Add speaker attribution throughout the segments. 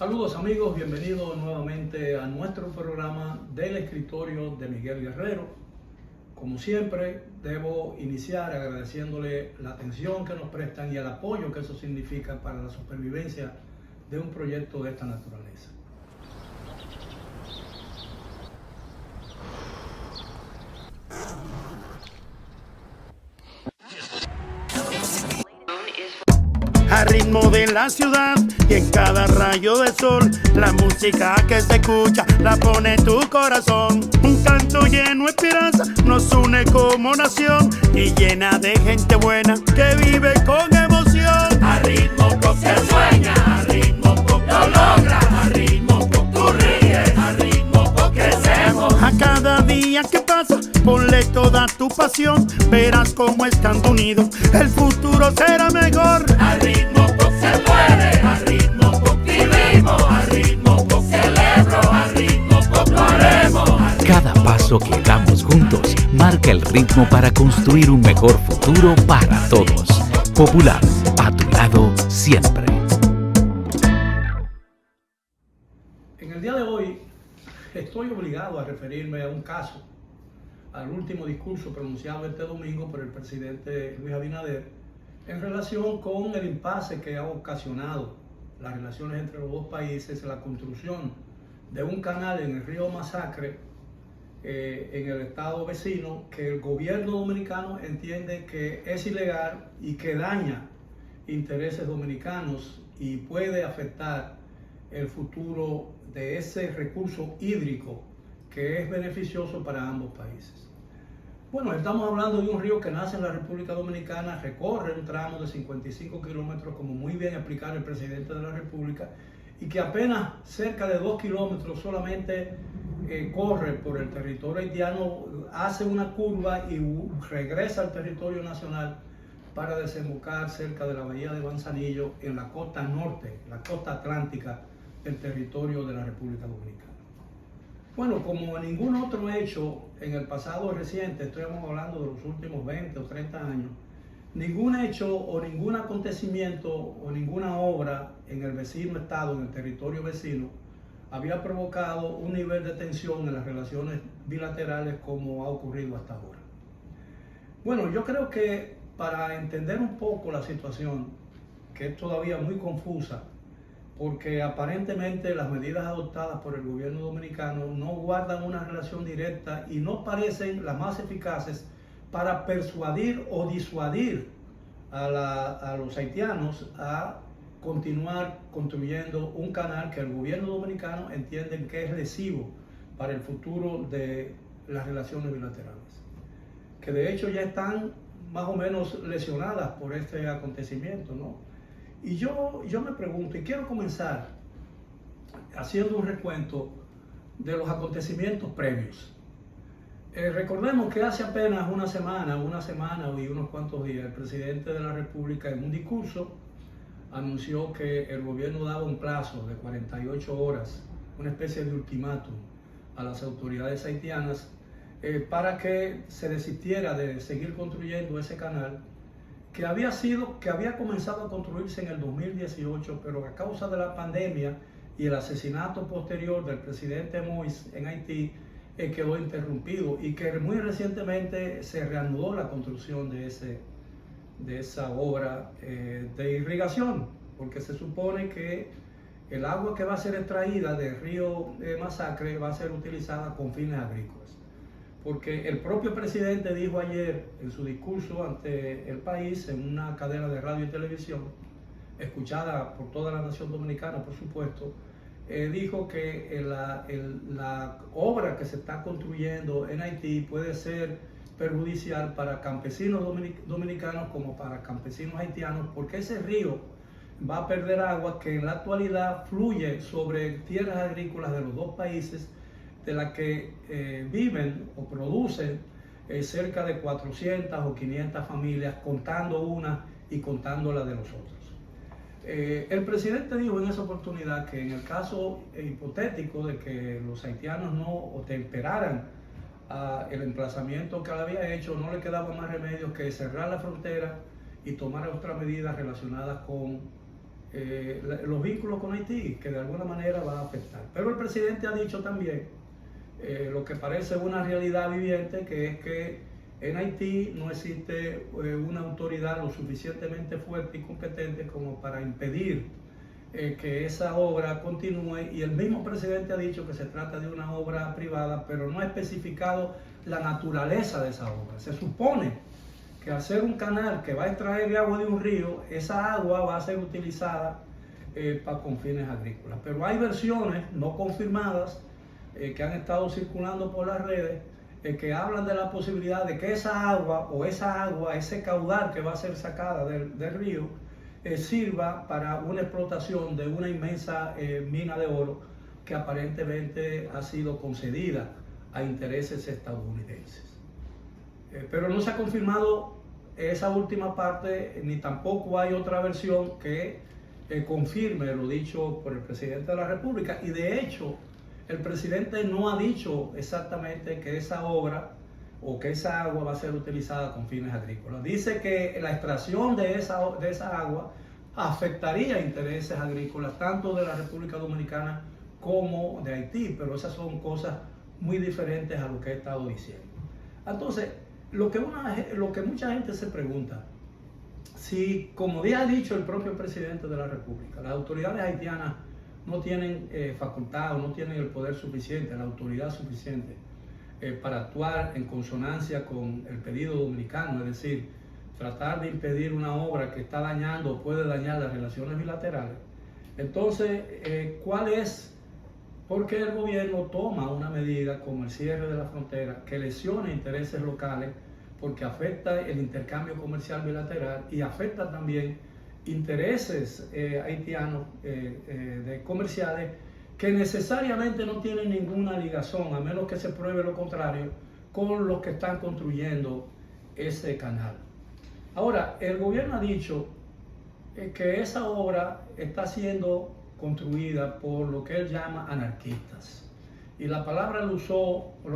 Speaker 1: Saludos amigos, bienvenidos nuevamente a nuestro programa del escritorio de Miguel Guerrero. Como siempre, debo iniciar agradeciéndole la atención que nos prestan y el apoyo que eso significa para la supervivencia de un proyecto de esta naturaleza.
Speaker 2: Al ritmo de la ciudad y en cada rayo de sol, la música que se escucha la pone tu corazón. Un canto lleno de esperanza nos une como nación y llena de gente buena que vive con emoción. A ritmo pop se sueña, a ritmo pop lo logra, a ritmo pop tú ríes, a ritmo pop crecemos. A cada día que pasa, ponle toda tu pasión, verás cómo estando unidos el futuro será mejor. A ritmo pop se puede, a ritmo pop vivimos, a ritmo pop celebro, a ritmo pop lo haremos.
Speaker 3: Cada paso que damos juntos marca el ritmo para construir un mejor futuro para todos. Popular, a tu lado siempre.
Speaker 1: En el día de hoy estoy obligado a referirme a un caso, al último discurso pronunciado este domingo por el presidente Luis Abinader en relación con el impasse que ha ocasionado las relaciones entre los dos países, la construcción de un canal en el río Masacre, en el estado vecino, que el gobierno dominicano entiende que es ilegal y que daña intereses dominicanos y puede afectar el futuro de ese recurso hídrico que es beneficioso para ambos países. Bueno, estamos hablando de un río que nace en la República Dominicana, recorre un tramo de 55 kilómetros, como muy bien explicara el presidente de la República, y que apenas cerca de 2 kilómetros solamente corre por el territorio haitiano, hace una curva y regresa al territorio nacional para desembocar cerca de la bahía de Manzanillo en la costa norte, la costa atlántica del territorio de la República Dominicana. Bueno, como en ningún otro hecho en el pasado reciente, estamos hablando de los últimos 20 o 30 años, ningún hecho o ningún acontecimiento o ninguna obra en el vecino estado, en el territorio vecino, había provocado un nivel de tensión en las relaciones bilaterales como ha ocurrido hasta ahora. Bueno, yo creo que para entender un poco la situación, que es todavía muy confusa, porque aparentemente las medidas adoptadas por el gobierno dominicano no guardan una relación directa y no parecen las más eficaces para persuadir o disuadir a los haitianos a continuar construyendo un canal que el gobierno dominicano entiende que es lesivo para el futuro de las relaciones bilaterales, que de hecho ya están más o menos lesionadas por este acontecimiento, ¿no? Y yo me pregunto, y quiero comenzar haciendo un recuento de los acontecimientos previos. Recordemos que hace apenas una semana y unos cuantos días, el presidente de la República en un discurso anunció que el gobierno daba un plazo de 48 horas, una especie de ultimátum a las autoridades haitianas para que se desistiera de seguir construyendo ese canal que había comenzado a construirse en el 2018, pero a causa de la pandemia y el asesinato posterior del presidente Moïse en Haití, quedó interrumpido y que muy recientemente se reanudó la construcción de esa obra de irrigación, porque se supone que el agua que va a ser extraída del río Masacre va a ser utilizada con fines agrícolas. Porque el propio presidente dijo ayer en su discurso ante el país, en una cadena de radio y televisión, escuchada por toda la nación dominicana, por supuesto, dijo que la obra que se está construyendo en Haití puede ser perjudicial para campesinos dominicanos como para campesinos haitianos, porque ese río va a perder agua que en la actualidad fluye sobre tierras agrícolas de los dos países, de la que viven o producen cerca de 400 o 500 familias, contando una y contando la de los otros. El presidente dijo en esa oportunidad que en el caso hipotético de que los haitianos no temperaran el emplazamiento que él había hecho, no le quedaba más remedio que cerrar la frontera y tomar otras medidas relacionadas con los vínculos con Haití, que de alguna manera va a afectar. Pero el presidente ha dicho también lo que parece una realidad viviente, que es que en Haití no existe una autoridad lo suficientemente fuerte y competente como para impedir que esa obra continúe, y el mismo presidente ha dicho que se trata de una obra privada, pero no ha especificado la naturaleza de esa obra. Se supone que al ser un canal que va a extraer agua de un río, esa agua va a ser utilizada con fines agrícolas. Pero hay versiones no confirmadas que han estado circulando por las redes que hablan de la posibilidad de que esa agua, ese caudal que va a ser sacada del río, sirva para una explotación de una inmensa mina de oro que aparentemente ha sido concedida a intereses estadounidenses. Pero no se ha confirmado esa última parte, ni tampoco hay otra versión que confirme lo dicho por el presidente de la República. Y de hecho, el presidente no ha dicho exactamente que esa obra o que esa agua va a ser utilizada con fines agrícolas. Dice que la extracción de esa agua afectaría intereses agrícolas tanto de la República Dominicana como de Haití, pero esas son cosas muy diferentes a lo que he estado diciendo. Entonces, lo que mucha gente se pregunta, si, como ya ha dicho el propio presidente de la República, las autoridades haitianas no tienen facultad o no tienen el poder suficiente, la autoridad suficiente para actuar en consonancia con el pedido dominicano, es decir, tratar de impedir una obra que está dañando o puede dañar las relaciones bilaterales. Entonces, ¿por qué el gobierno toma una medida como el cierre de la frontera que lesiona intereses locales, porque afecta el intercambio comercial bilateral y afecta también intereses haitianos comerciales que necesariamente no tienen ninguna ligación, a menos que se pruebe lo contrario, con los que están construyendo ese canal? Ahora, el gobierno ha dicho que esa obra está siendo construida por lo que él llama anarquistas. Y la palabra lo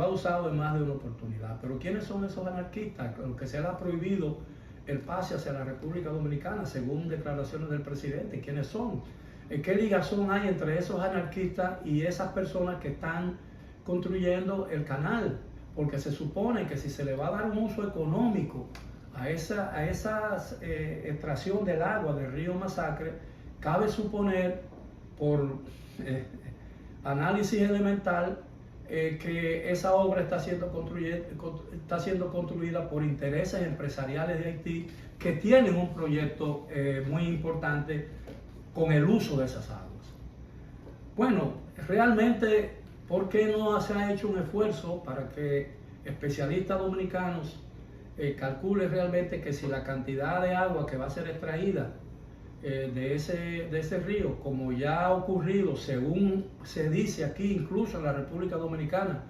Speaker 1: ha usado en más de una oportunidad. Pero ¿quiénes son esos anarquistas? Los que se les ha prohibido el pase hacia la República Dominicana, según declaraciones del presidente. ¿Quiénes son? ¿Qué ligación hay entre esos anarquistas y esas personas que están construyendo el canal? Porque se supone que si se le va a dar un uso económico a esa extracción del agua del río Masacre, cabe suponer por análisis elemental que esa obra está siendo construida por intereses empresariales de Haití que tienen un proyecto muy importante con el uso de esas aguas. Bueno, realmente, ¿por qué no se ha hecho un esfuerzo para que especialistas dominicanos calculen realmente que si la cantidad de agua que va a ser extraída de ese río, como ya ha ocurrido, según se dice aquí, incluso en la República Dominicana,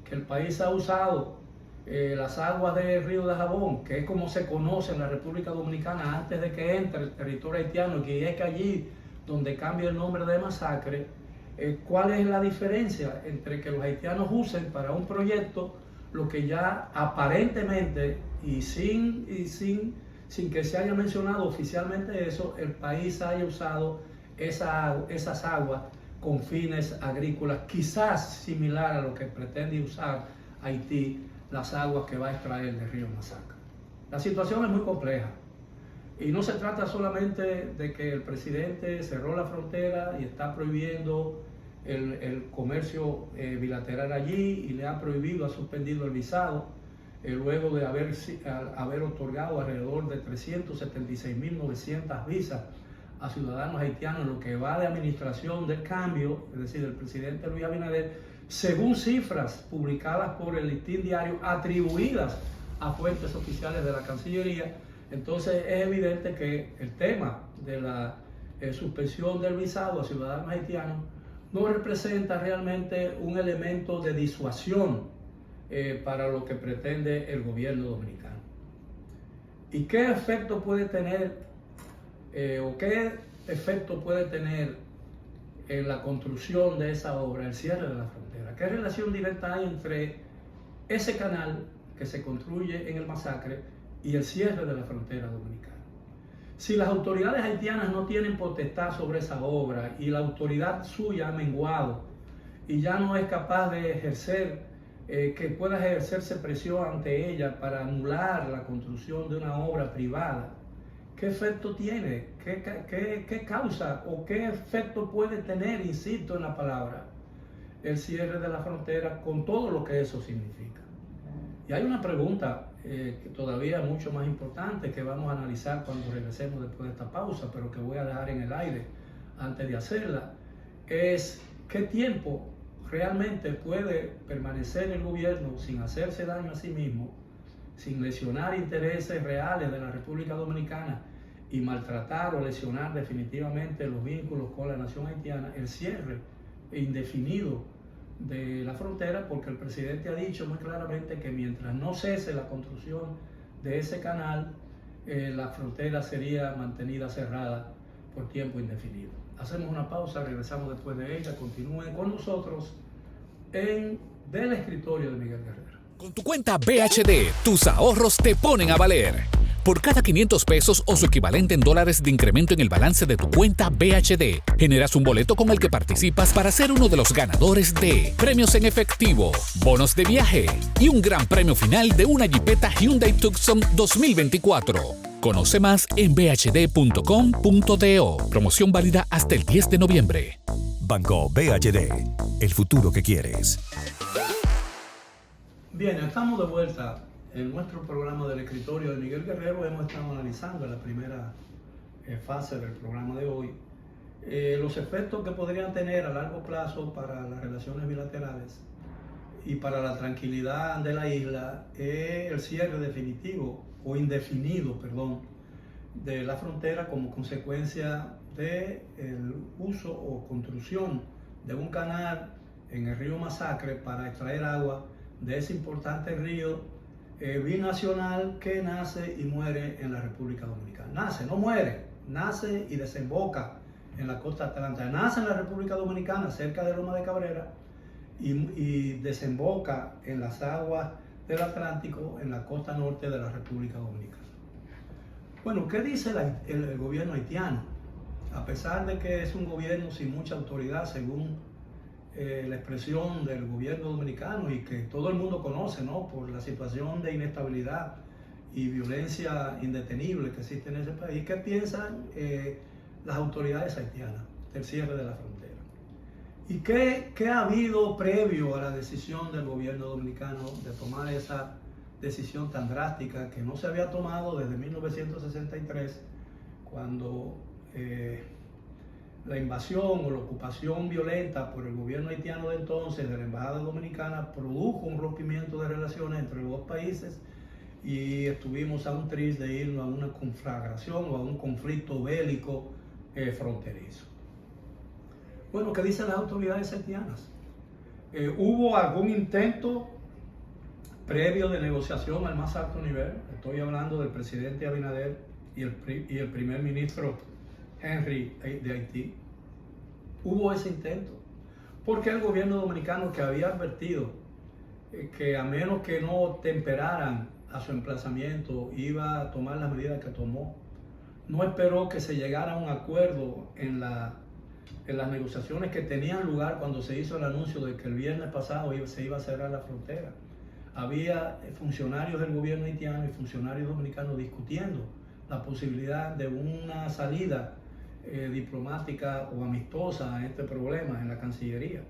Speaker 1: que el país ha usado las aguas del río de Jabón, que es como se conoce en la República Dominicana antes de que entre el territorio haitiano, que es que allí donde cambia el nombre de Masacre, ¿cuál es la diferencia entre que los haitianos usen para un proyecto lo que ya aparentemente y sin que se haya mencionado oficialmente eso, el país haya usado esas aguas con fines agrícolas, quizás similar a lo que pretende usar Haití, las aguas que va a extraer del río Masacre? La situación es muy compleja y no se trata solamente de que el presidente cerró la frontera y está prohibiendo el comercio bilateral allí y le ha prohibido, ha suspendido el visado, luego de haber otorgado alrededor de 376.900 visas a ciudadanos haitianos en lo que va de administración del cambio, es decir, del presidente Luis Abinader, según cifras publicadas por el Listín Diario, atribuidas a fuentes oficiales de la Cancillería. Entonces es evidente que el tema de la suspensión del visado a ciudadanos haitianos no representa realmente un elemento de disuasión para lo que pretende el gobierno dominicano. ¿Y qué efecto puede tener en la construcción de esa obra, el cierre de la frontera? ¿Qué relación directa hay entre ese canal que se construye en el Masacre y el cierre de la frontera dominicana? Si las autoridades haitianas no tienen potestad sobre esa obra y la autoridad suya ha menguado y ya no es capaz de ejercer, que pueda ejercerse presión ante ella para anular la construcción de una obra privada, ¿qué efecto tiene? ¿Qué causa o qué efecto puede tener, insisto en la palabra, el cierre de la frontera con todo lo que eso significa? Y hay una pregunta que todavía mucho más importante que vamos a analizar cuando regresemos después de esta pausa, pero que voy a dejar en el aire antes de hacerla, es qué tiempo realmente puede permanecer el gobierno sin hacerse daño a sí mismo, sin lesionar intereses reales de la República Dominicana y maltratar o lesionar definitivamente los vínculos con la nación haitiana, el cierre indefinido de la frontera, porque el presidente ha dicho muy claramente que mientras no cese la construcción de ese canal, la frontera sería mantenida cerrada por tiempo indefinido. Hacemos una pausa, regresamos después de ella. Continúen con nosotros del escritorio de Miguel Guerrero.
Speaker 3: Con tu cuenta BHD, tus ahorros te ponen a valer. Por cada 500 pesos o su equivalente en dólares de incremento en el balance de tu cuenta BHD, generas un boleto con el que participas para ser uno de los ganadores de premios en efectivo, bonos de viaje y un gran premio final de una Jeepeta Hyundai Tucson 2024. Conoce más en bhd.com.do. Promoción válida hasta el 10 de noviembre.
Speaker 4: Banco BHD, el futuro que quieres.
Speaker 1: Bien, estamos de vuelta en nuestro programa del escritorio de Miguel Guerrero. Hemos estado analizando en la primera fase del programa de hoy los efectos que podrían tener a largo plazo para las relaciones bilaterales y para la tranquilidad de la isla el cierre definitivo o indefinido, de la frontera como consecuencia del uso o construcción de un canal en el río Masacre para extraer agua de ese importante río binacional que nace y muere en la República Dominicana. Nace, no muere, nace y desemboca en la costa atlántica. Nace en la República Dominicana, cerca de Loma de Cabrera, y desemboca en las aguas del Atlántico en la costa norte de la República Dominicana. Bueno, ¿qué dice el gobierno haitiano? A pesar de que es un gobierno sin mucha autoridad, según la expresión del gobierno dominicano y que todo el mundo conoce, ¿no?, por la situación de inestabilidad y violencia indetenible que existe en ese país, ¿qué piensan las autoridades haitianas del cierre de la frontera? ¿Y qué ha habido previo a la decisión del gobierno dominicano de tomar esa decisión tan drástica que no se había tomado desde 1963, cuando la invasión o la ocupación violenta por el gobierno haitiano de entonces de la embajada dominicana produjo un rompimiento de relaciones entre los dos países y estuvimos a un tris de irnos a una conflagración o a un conflicto bélico fronterizo? Bueno, ¿qué dicen las autoridades haitianas? ¿Hubo algún intento previo de negociación al más alto nivel? Estoy hablando del presidente Abinader y el primer ministro Henry de Haití. ¿Hubo ese intento? Porque el gobierno dominicano, que había advertido que a menos que no temperaran a su emplazamiento iba a tomar las medidas que tomó, no esperó que se llegara a un acuerdo en las negociaciones que tenían lugar cuando se hizo el anuncio de que el viernes pasado se iba a cerrar la frontera? Había funcionarios del gobierno haitiano y funcionarios dominicanos discutiendo la posibilidad de una salida diplomática o amistosa a este problema en la Cancillería.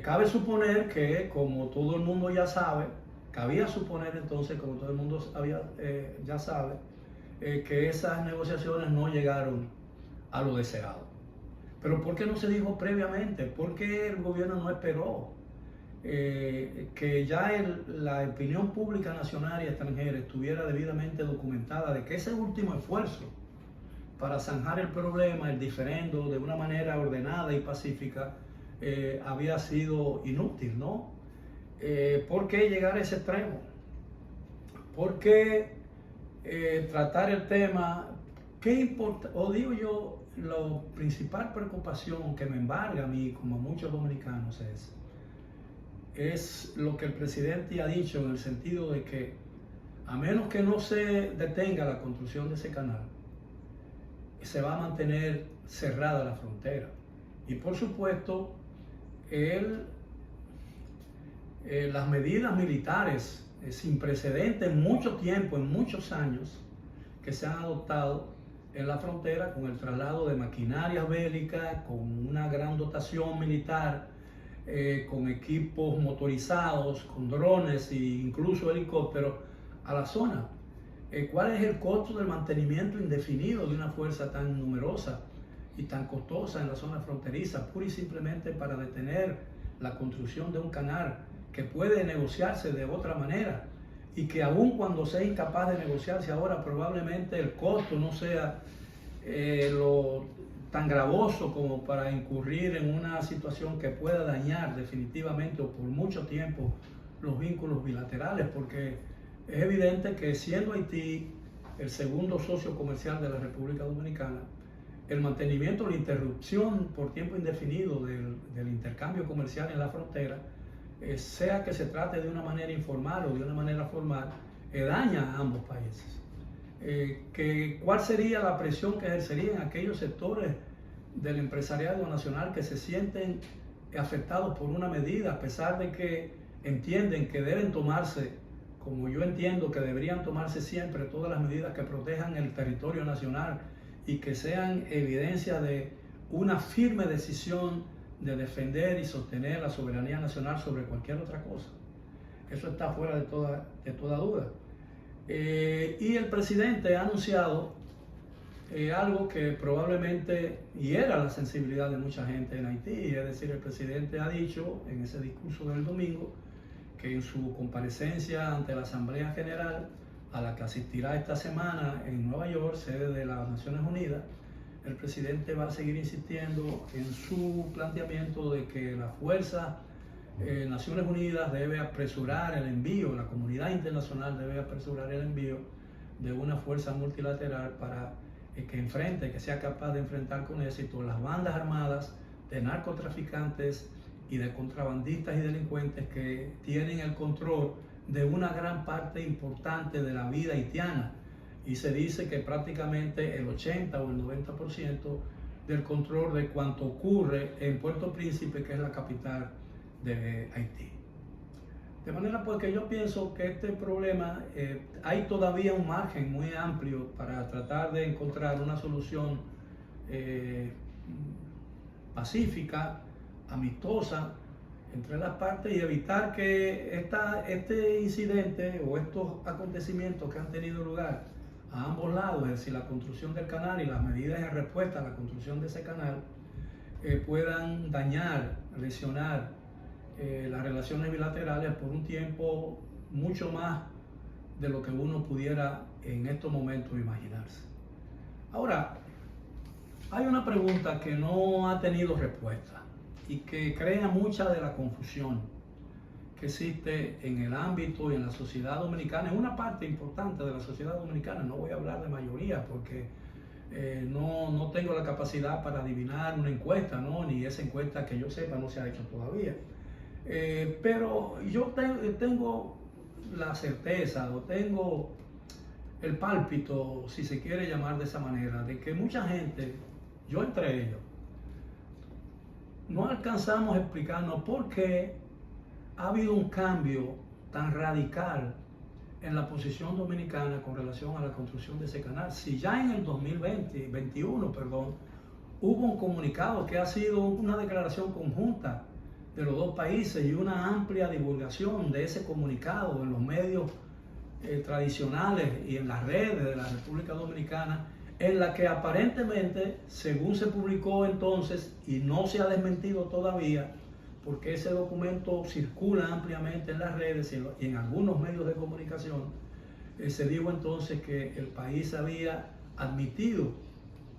Speaker 1: Cabe suponer que, como todo el mundo ya sabe, cabía suponer entonces, como todo el mundo ya sabe, que esas negociaciones no llegaron a lo deseado. Pero ¿por qué no se dijo previamente? ¿Por qué el gobierno no esperó que ya la opinión pública nacional y extranjera estuviera debidamente documentada de que ese último esfuerzo para zanjar el problema, el diferendo, de una manera ordenada y pacífica, había sido inútil, ¿no? ¿Por qué llegar a ese extremo? ¿Por qué tratar el tema? ¿Qué importa? O digo yo, la principal preocupación que me embarga a mí, como a muchos dominicanos, es lo que el presidente ha dicho, en el sentido de que a menos que no se detenga la construcción de ese canal, se va a mantener cerrada la frontera. Y por supuesto, las medidas militares sin precedentes en mucho tiempo, en muchos años, que se han adoptado en la frontera con el traslado de maquinarias bélicas, con una gran dotación militar, con equipos motorizados, con drones e incluso helicópteros a la zona. ¿Cuál es el costo del mantenimiento indefinido de una fuerza tan numerosa y tan costosa en la zona fronteriza, pura y simplemente para detener la construcción de un canal que puede negociarse de otra manera y que aun cuando sea incapaz de negociarse ahora, probablemente el costo no sea tan gravoso como para incurrir en una situación que pueda dañar definitivamente o por mucho tiempo los vínculos bilaterales? Porque es evidente que, siendo Haití el segundo socio comercial de la República Dominicana, el mantenimiento, la interrupción por tiempo indefinido del intercambio comercial en la frontera, sea que se trate de una manera informal o de una manera formal, daña a ambos países. ¿Cuál sería la presión que ejercerían aquellos sectores del empresariado nacional que se sienten afectados por una medida, a pesar de que entienden que deben tomarse, como yo entiendo que deberían tomarse siempre, todas las medidas que protejan el territorio nacional y que sean evidencia de una firme decisión de defender y sostener la soberanía nacional sobre cualquier otra cosa? Eso está fuera de toda duda. Y el presidente ha anunciado algo que probablemente hiera la sensibilidad de mucha gente en Haití. Es decir, el presidente ha dicho en ese discurso del domingo que en su comparecencia ante la Asamblea General, a la que asistirá esta semana en Nueva York, sede de las Naciones Unidas, el presidente va a seguir insistiendo en su planteamiento de que la fuerza Naciones Unidas debe apresurar el envío, la comunidad internacional debe apresurar el envío de una fuerza multilateral para que sea capaz de enfrentar con éxito las bandas armadas de narcotraficantes y de contrabandistas y delincuentes que tienen el control de una gran parte importante de la vida haitiana. Y se dice que prácticamente el 80 o el 90% del control de cuanto ocurre en Puerto Príncipe, que es la capital de Haití. De manera pues que yo pienso que este problema, hay todavía un margen muy amplio para tratar de encontrar una solución pacífica, amistosa entre las partes y evitar que este incidente o estos acontecimientos que han tenido lugar a ambos lados, es decir, la construcción del canal y las medidas en respuesta a la construcción de ese canal, puedan dañar, lesionar las relaciones bilaterales por un tiempo mucho más de lo que uno pudiera en estos momentos imaginarse. Ahora, hay una pregunta que no ha tenido respuesta y que crea mucha de la confusión que existe en el ámbito y en la sociedad dominicana, en una parte importante de la sociedad dominicana. No voy a hablar de mayoría porque no tengo la capacidad para adivinar una encuesta, ¿no? Ni esa encuesta que yo sepa no se ha hecho todavía. Pero yo tengo la certeza o tengo el pálpito, si se quiere llamar de esa manera, de que mucha gente, yo entre ellos, no alcanzamos a explicarnos por qué ha habido un cambio tan radical en la posición dominicana con relación a la construcción de ese canal. Si ya en el 2021, hubo un comunicado que ha sido una declaración conjunta de los dos países y una amplia divulgación de ese comunicado en los medios tradicionales y en las redes de la República Dominicana, en la que aparentemente, según se publicó entonces, y no se ha desmentido todavía, porque ese documento circula ampliamente en las redes y en algunos medios de comunicación, se dijo entonces que el país había admitido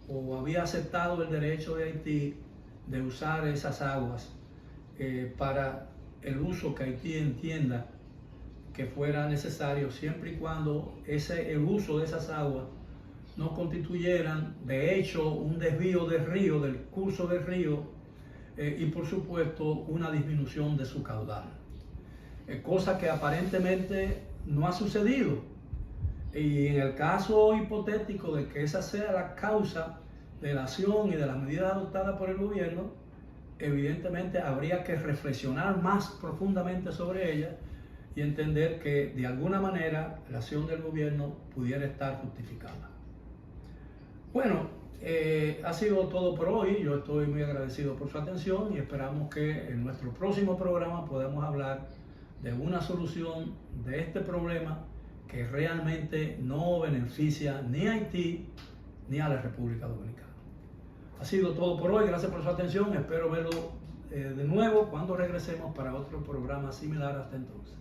Speaker 1: o había aceptado el derecho de Haití de usar esas aguas para el uso que Haití entienda que fuera necesario, siempre y cuando el uso de esas aguas no constituyeran de hecho un desvío del río, del curso del río, y por supuesto una disminución de su caudal, cosa que aparentemente no ha sucedido. Y en el caso hipotético de que esa sea la causa de la acción y de las medidas adoptadas por el gobierno, evidentemente habría que reflexionar más profundamente sobre ellas y entender que de alguna manera la acción del gobierno pudiera estar justificada. Bueno, ha sido todo por hoy. Yo estoy muy agradecido por su atención y esperamos que en nuestro próximo programa podamos hablar de una solución de este problema que realmente no beneficia ni a Haití ni a la República Dominicana. Ha sido todo por hoy. Gracias por su atención. Espero verlo de nuevo cuando regresemos para otro programa similar. Hasta entonces.